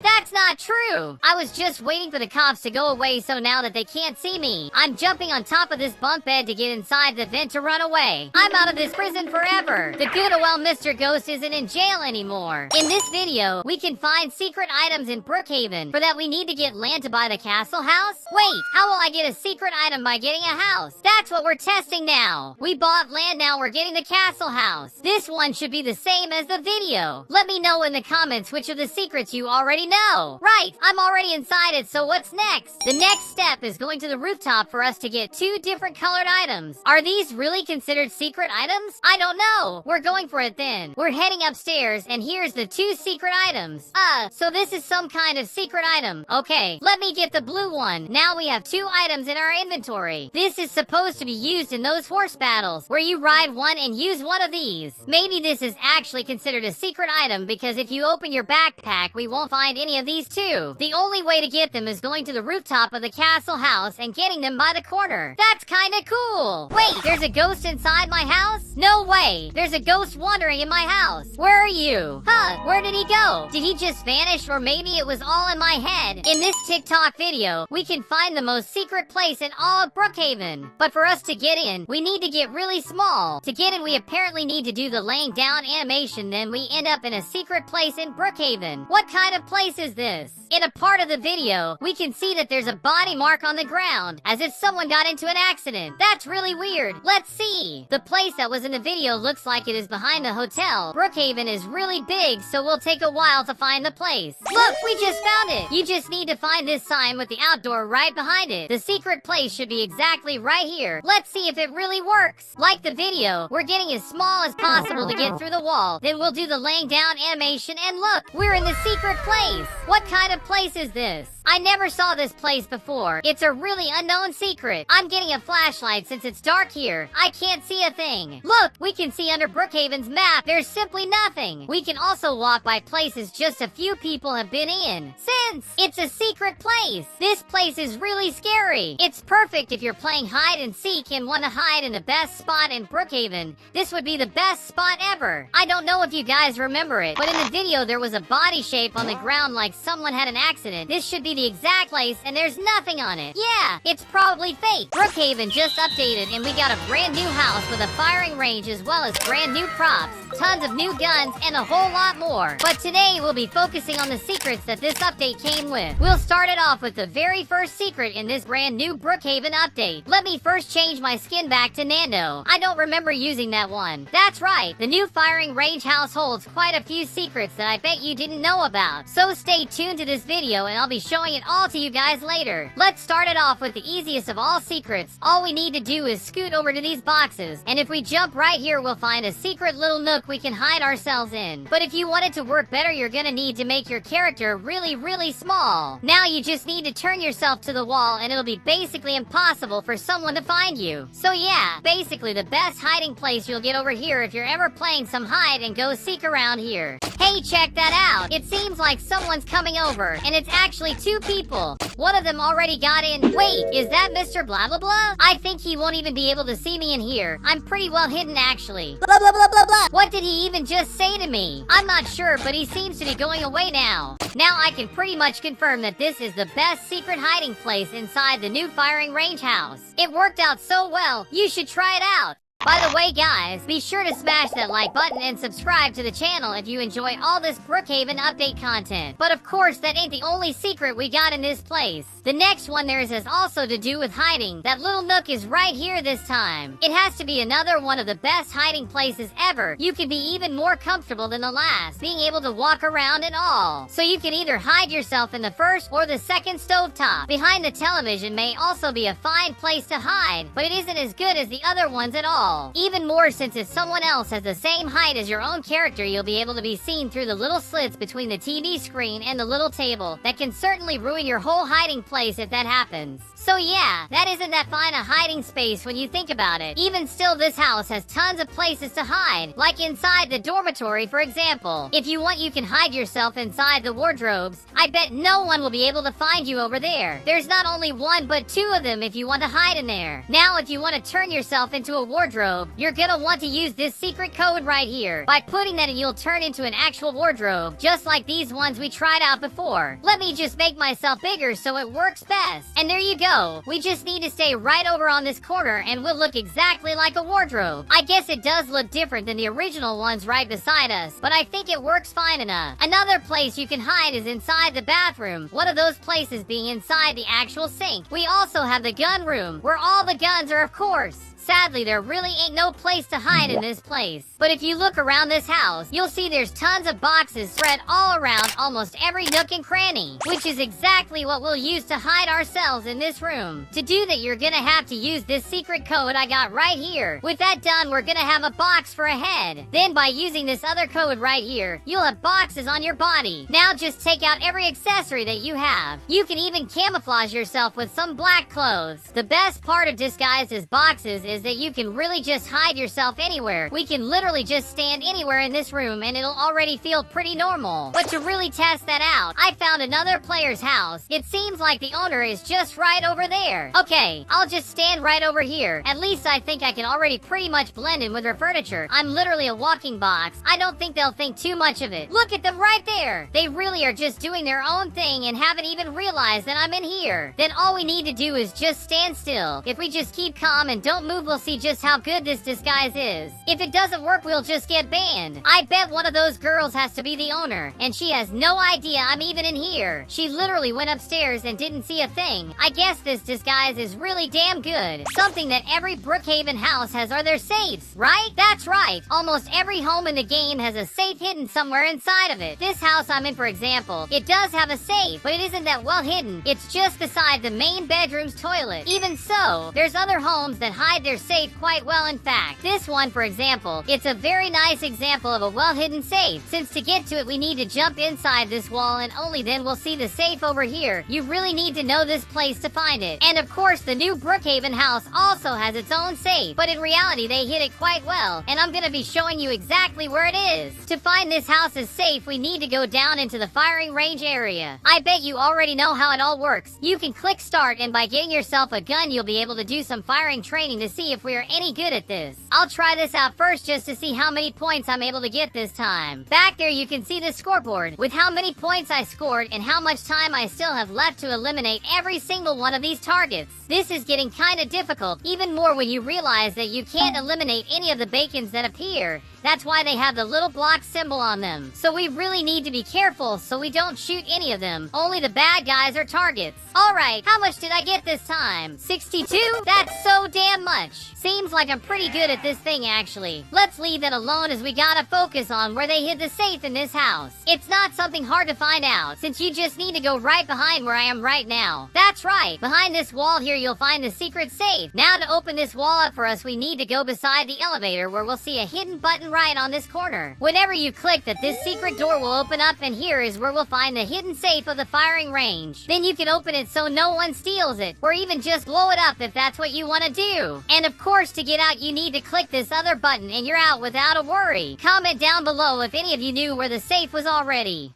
That's not true! I was just waiting for the cops to go away so now that they can't see me, I'm jumping on top of this bunk bed to get inside the vent to run away. I'm out of this prison forever! The good OL Mr. Ghost isn't in jail anymore. In this video, we can find secret items in Brookhaven. For that, we need to get land to buy the castle house? Wait, how will I get a secret item by getting a house? That's what we're testing now! We bought land, now we're getting the castle house. This one should be the same as the video. Let me know in the comments which of the secrets you already know. Right, I'm already inside it, so what's next? The next step is going to the rooftop for us to get 2 different colored items. Are these really considered secret items? I don't know. We're going for it then. We're heading upstairs, and here's the 2 secret items. So this is some kind of secret item. Okay, let me get the blue one. Now we have 2 items in our inventory. This is supposed to be used in those horse battles, where you ride one and use one of these. Maybe this is actually considered a secret item, because if you open your backpack, we won't find any of these 2. The only way to get them is going to the rooftop of the castle house and getting them by the corner. That's kinda cool. Wait, there's a ghost inside my house? No way. There's a ghost wandering in my house. Where are you? Where did he go? Did he just vanish, or maybe it was all in my head? In this TikTok video, we can find the most secret place in all of Brookhaven. But for us to get in, we need to get really small. To get in, we apparently need to do the laying down animation, then we end up in a secret place in Brookhaven. What kind of place place is this? In a part of the video, we can see that there's a body mark on the ground, as if someone got into an accident. That's really weird. Let's see. The place that was in the video looks like it is behind the hotel. Brookhaven is really big, so we'll take a while to find the place. Look, we just found it. You just need to find this sign with the outdoor right behind it. The secret place should be exactly right here. Let's see if it really works. Like the video, we're getting as small as possible to get through the wall. Then we'll do the laying down animation, and look, we're in the secret place. What kind of place is this? I never saw this place before. It's a really unknown secret. I'm getting a flashlight since it's dark here. I can't see a thing. Look, we can see under Brookhaven's map, there's simply nothing. We can also walk by places just a few people have been in. Since it's a secret place, this place is really scary. It's perfect if you're playing hide and seek and want to hide in the best spot in Brookhaven. This would be the best spot ever. I don't know if you guys remember it, but in the video there was a body shape on the ground like someone had an accident. This should be the exact place, and there's nothing on it. Yeah, it's probably fake. Brookhaven just updated, and we got a brand new house with a firing range as well as brand new props, tons of new guns, and a whole lot more. But today we'll be focusing on the secrets that this update came with. We'll start it off with the very first secret in this brand new Brookhaven update. Let me first change my skin back to Nando. I don't remember using that one. That's right, the new firing range house holds quite a few secrets that I bet you didn't know about. So stay tuned to this video and I'll be showing it all to you guys later. Let's start it off with the easiest of all secrets. All we need to do is scoot over to these boxes, and if we jump right here, we'll find a secret little nook we can hide ourselves in. But if you want it to work better, you're gonna need to make your character really small. Now you just need to turn yourself to the wall, and it'll be basically impossible for someone to find you. So yeah, basically the best hiding place you'll get over here if you're ever playing some hide and go seek around here. Hey, check that out. It seems like someone's coming over, and it's actually two people. One of them already got in. Wait, is that Mr. Blah Blah Blah? I think he won't even be able to see me in here. I'm pretty well hidden, actually. Blah blah blah blah blah. What did he even just say to me? I'm not sure, but he seems to be going away now. Now I can pretty much confirm that this is the best secret hiding place inside the new firing range house. It worked out so well, you should try it out. By the way, guys, be sure to smash that like button and subscribe to the channel if you enjoy all this Brookhaven update content. But of course, that ain't the only secret we got in this place. The next one has also to do with hiding. That little nook is right here this time. It has to be another one of the best hiding places ever. You can be even more comfortable than the last, being able to walk around and all. So you can either hide yourself in the first or the second stovetop. Behind the television may also be a fine place to hide, but it isn't as good as the other ones at all. Even more since if someone else has the same height as your own character, you'll be able to be seen through the little slits between the TV screen and the little table. That can certainly ruin your whole hiding place if that happens. So yeah, that isn't that fine a hiding space when you think about it. Even still, this house has tons of places to hide, like inside the dormitory, for example. If you want, you can hide yourself inside the wardrobes. I bet no one will be able to find you over there. There's not only one, but two of them if you want to hide in there. Now, if you want to turn yourself into a wardrobe, you're gonna want to use this secret code right here. By putting that in, you'll turn into an actual wardrobe, just like these ones we tried out before. Let me just make myself bigger so it works best. And there you go. We just need to stay right over on this corner and we'll look exactly like a wardrobe. I guess it does look different than the original ones right beside us, but I think it works fine enough. Another place you can hide is inside the bathroom, one of those places being inside the actual sink. We also have the gun room, where all the guns are, of course. Sadly, there really ain't no place to hide in this place. But if you look around this house, you'll see there's tons of boxes spread all around almost every nook and cranny, which is exactly what we'll use to hide ourselves in this room. To do that, you're gonna have to use this secret code I got right here. With that done, we're gonna have a box for a head. Then by using this other code right here, you'll have boxes on your body. Now just take out every accessory that you have. You can even camouflage yourself with some black clothes. The best part of disguised as boxes is that you can really just hide yourself anywhere. We can literally just stand anywhere in this room and it'll already feel pretty normal. But to really test that out, I found another player's house. It seems like the owner is just right over there. Okay, I'll just stand right over here. At least I think I can already pretty much blend in with her furniture. I'm literally a walking box. I don't think they'll think too much of it. Look at them right there. They really are just doing their own thing and haven't even realized that I'm in here. Then all we need to do is just stand still. If we just keep calm and don't move move, we'll see just how good this disguise is. If it doesn't work, we'll just get banned. I bet one of those girls has to be the owner, and she has no idea I'm even in here. She literally went upstairs and didn't see a thing. I guess this disguise is really damn good. Something that every Brookhaven house has are their safes, right? That's right. Almost every home in the game has a safe hidden somewhere inside of it. This house I'm in, for example, it does have a safe, but it isn't that well hidden. It's just beside the main bedroom's toilet. Even so, there's other homes that hide their safe quite well. In fact, this one, for example, it's a very nice example of a well-hidden safe. Since to get to it, we need to jump inside this wall, and only then we'll see the safe over here. You really need to know this place to find it. And of course, the new Brookhaven house also has its own safe, but in reality, they hid it quite well, and I'm gonna be showing you exactly where it is. To find this house's safe, we need to go down into the firing range area. I bet you already know how it all works. You can click start, and by getting yourself a gun, you'll be able to do some firing training to see if we are any good at this. I'll try this out first just to see how many points I'm able to get this time. Back there, you can see the scoreboard with how many points I scored and how much time I still have left to eliminate every single one of these targets. This is getting kinda difficult, even more when you realize that you can't eliminate any of the bacons that appear. That's why they have the little block symbol on them. So we really need to be careful so we don't shoot any of them. Only the bad guys are targets. Alright, how much did I get this time? 62? That's so damn much. Seems like I'm pretty good at this thing, actually. Let's leave that alone, as we gotta focus on where they hid the safe in this house. It's not something hard to find out, since you just need to go right behind where I am right now. That's right. Behind this wall here, you'll find the secret safe. Now to open this wall up for us, we need to go beside the elevator, where we'll see a hidden button right on this corner. Whenever you click that, this secret door will open up, and here is where we'll find the hidden safe of the firing range. Then you can open it so no one steals it, or even just blow it up if that's what you want to do. And of course, to get out, you need to click this other button, and you're out without a worry. Comment down below if any of you knew where the safe was already.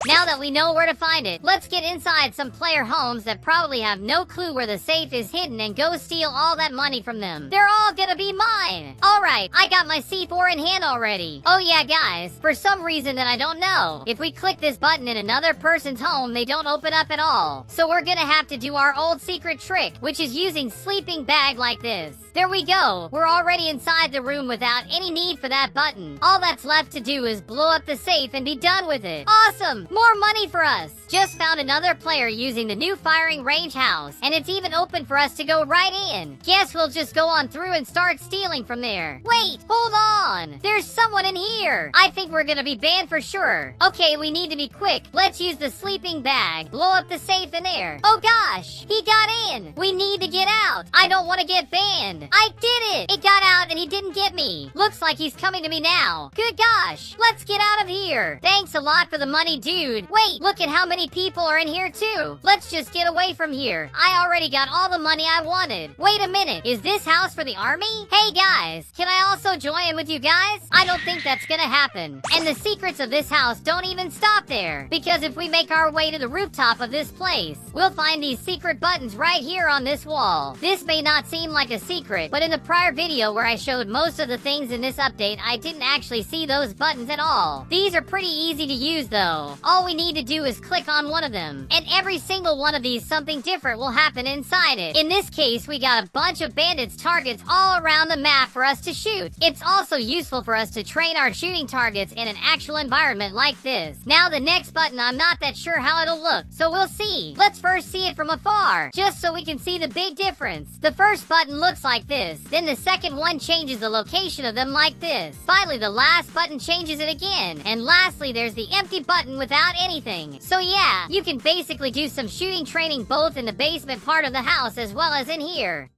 Now that we know where to find it, let's get inside some player homes that probably have no clue where the safe is hidden and go steal all that money from them. They're all gonna be mine! Alright, I got my C4 in hand already. Oh yeah, guys, for some reason that I don't know, if we click this button in another person's home, they don't open up at all. So we're gonna have to do our old secret trick, which is using sleeping bag like this. There we go. We're already inside the room without any need for that button. All that's left to do is blow up the safe and be done with it. Awesome! More money for us! Just found another player using the new firing range house, and it's even open for us to go right in. Guess we'll just go on through and start stealing from there. Wait, hold on! There's someone in here! I think we're gonna be banned for sure. Okay, we need to be quick. Let's use the sleeping bag. Blow up the safe in there. Oh gosh! He got in! We need to get out! I don't want to get banned! I did it! It got out and he didn't get me. Looks like he's coming to me now. Good gosh! Let's get out of here! Thanks a lot for the money, dude. Wait, look at how many people are in here too. Let's just get away from here. I already got all the money I wanted. Wait a minute, is this house for the army? Hey guys, can I also join in with you guys? I don't think that's gonna happen. And the secrets of this house don't even stop there. Because if we make our way to the rooftop of this place, we'll find these secret buttons right here on this wall. This may not seem like a secret, but in the prior video where I showed most of the things in this update, I didn't actually see those buttons at all. These are pretty easy to use though. All we need to do is click on one of them, and every single one of these, something different will happen inside it. In this case, we got a bunch of bandits targets all around the map for us to shoot. It's also useful for us to train our shooting targets in an actual environment like this. Now the next button, I'm not that sure how it'll look, so we'll see. Let's first see it from afar, just so we can see the big difference. The first button looks like this, then the second one changes the location of them like this. Finally, the last button changes it again, and lastly, there's the empty button without anything. So yeah, you can basically do some shooting training both in the basement part of the house as well as in here.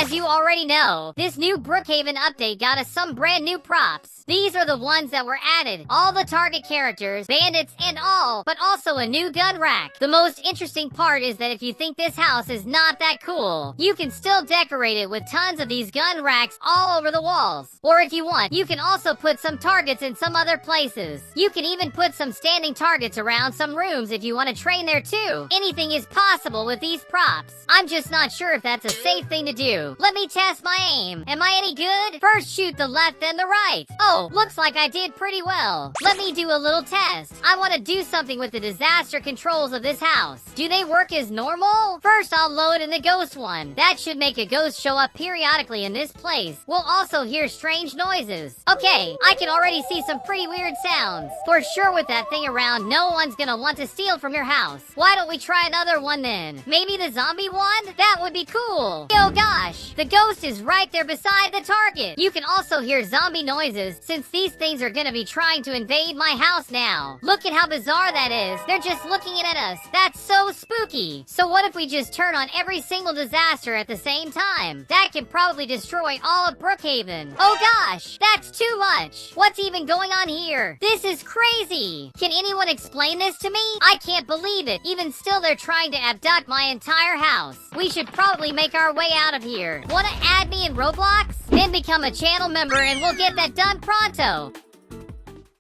As you already know, this new Brookhaven update got us some brand new props. These are the ones that were added. All the target characters, bandits, and all, but also a new gun rack. The most interesting part is that if you think this house is not that cool, you can still decorate it with tons of these gun racks all over the walls. Or if you want, you can also put some targets in some other places. You can even put some standing targets around some rooms if you want to train there too. Anything is possible with these props. I'm just not sure if that's a safe thing to do. through. Let me test my aim. Am I any good? First shoot the left then the right. Oh, looks like I did pretty well. Let me do a little test. I want to do something with the disaster controls of this house. Do they work as normal? First, I'll load in the ghost one. That should make a ghost show up periodically in this place. We'll also hear strange noises. Okay, I can already see some pretty weird sounds. For sure with that thing around, no one's gonna want to steal from your house. Why don't we try another one then? Maybe the zombie one? That would be cool. Oh gosh, the ghost is right there beside the target. You can also hear zombie noises since these things are gonna be trying to invade my house now. Look at how bizarre that is. They're just looking at us. That's so spooky. So what if we just turn on every single disaster at the same time? That can probably destroy all of Brookhaven. Oh gosh, that's too much. What's even going on here? This is crazy. Can anyone explain this to me? I can't believe it. Even still, they're trying to abduct my entire house. We should probably make our way out of here. Wanna add me in Roblox? Then become a channel member and we'll get that done pronto.